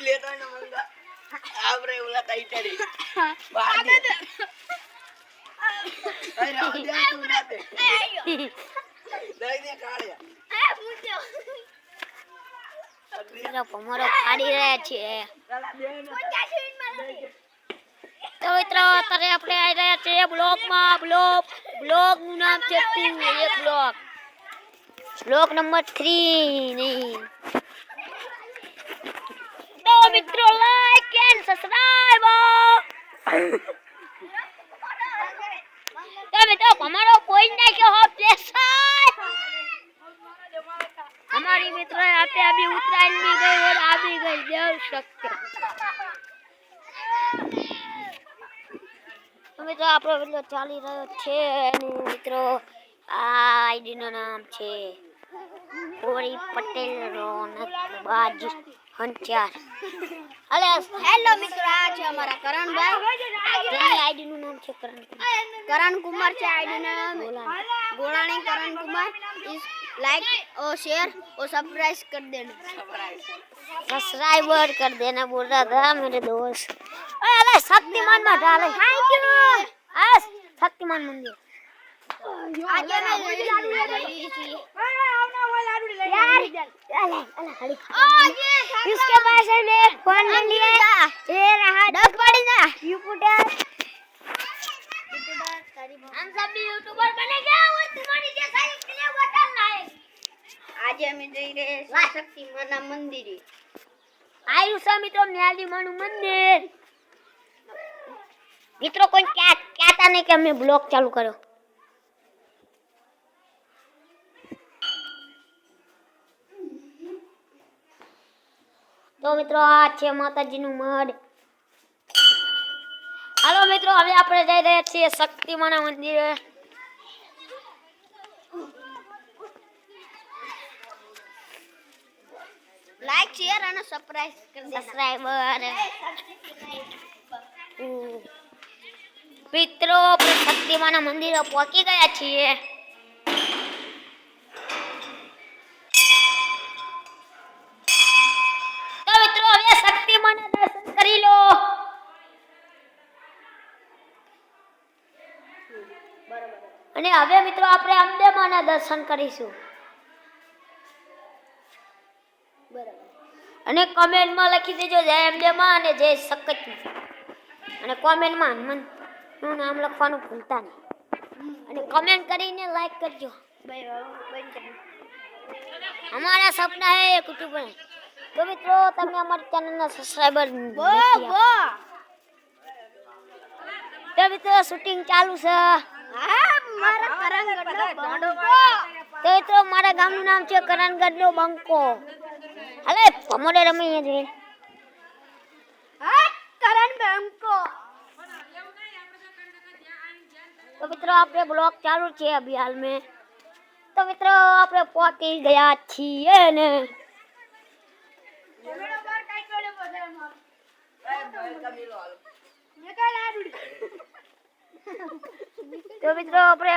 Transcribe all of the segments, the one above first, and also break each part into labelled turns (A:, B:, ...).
A: લેતો ને મંગા આપણે ઓલા ટાઈટરી બાદે અરે રાવ દે તું નાતે દઈ દે કાળિયા પૂછો
B: અગરીનો પમરો ફાડી રહ્યા છે તો મિત્રો અત્યારે આપણે આવી રહ્યા છીએ બ્લોગમાં બ્લોગ નું નામ છે પિંગ એક બ્લોગ નંબર 3 નહીં તો મિત્રો લાઈક એન્ડ સબસ્ક્રાઇબ તો મિત્રો પમરો કોઈ નાખ્યો હો પ્લેસ हमारी मित्र यहाँ पे अभी उत्तरायण भी गई और आ भी गई देव शक्ति तो मित्रों આપણો વિડિયો ચાલી રહ્યો છે અને મિત્રો આ આઈડી નું નામ છે ઓરી પટેલ રોનક બાજ હંચાર હેલો મિત્રો આ છે અમારા કરણભાઈ જેની આઈડી નું નામ છે કરણ કુમાર છે आईडी नाम गोलानी करण कुमार इस लाइक और शेयर और सब्सक्राइब कर देना सब्सक्राइबर कर देना बोल रहा था मेरे दोस्त ओए अरे शक्तिमान में डाले थैंक यू आज शक्तिमान मंदिर आज मैं इसके पास है फोन ले लिया ये रहा डब पड़ी ना यू पुटर हम सब भी यूट्यूबर बनेंगे और तुम्हारी जैसा ही प्ले बटन लाएंगे आज हम जई रे शक्तिमान मंदिर आयु समी तो न्याली मानु मंदिर मित्रों कोई क्या कहता नहीं कि हमें ब्लॉग चालू करो तो मित्रों आ छे माताजी नु मठ हेलो मित्रों હવે આપણે જઈ રહ્યા છીએ શક્તિમાના મંદિરે લાઈક શેર અને સબસ્ક્રાઇબ કરી દેના સબસ્ક્રાઇબર મિત્રો આપણે શક્તિમાના મંદિરે પહોંચી ગયા છીએ તો મિત્રો હવે શક્તિમાના દર્શન કરી લો અને હવે મિત્રો આપણે અંબે માના દર્શન કરીશું બરાબર અને કમેન્ટમાં લખી દેજો જય અંબે માં અને જય સકતમાં અને કોમેન્ટમાં હનુમાન નું નામ લખવાનું ભૂલતા નહીં અને કમેન્ટ કરીને લાઈક કરજો हमारा सपना है एक यूट्यूबर तो मित्रों તમે અમારી ચેનલના સબસ્ક્રાઇબર તો મિત્રો શૂટિંગ ચાલુ છે तो मारा गाम नाम छे करनगढ़ नो बंको अले पमोडे रमी जे करण बंको तो मित्रों आपने ब्लॉग चालू छे अभी हाल में तो मित्रों आपने पहुंची गया छिए ने तो मित्रों अपने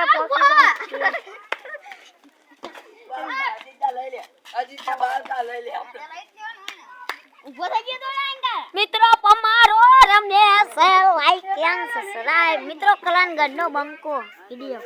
B: मित्रों पमारो रमने से लाइक एंड सब्सक्राइब मित्रों कलनगढ़ नो बंको वीडियो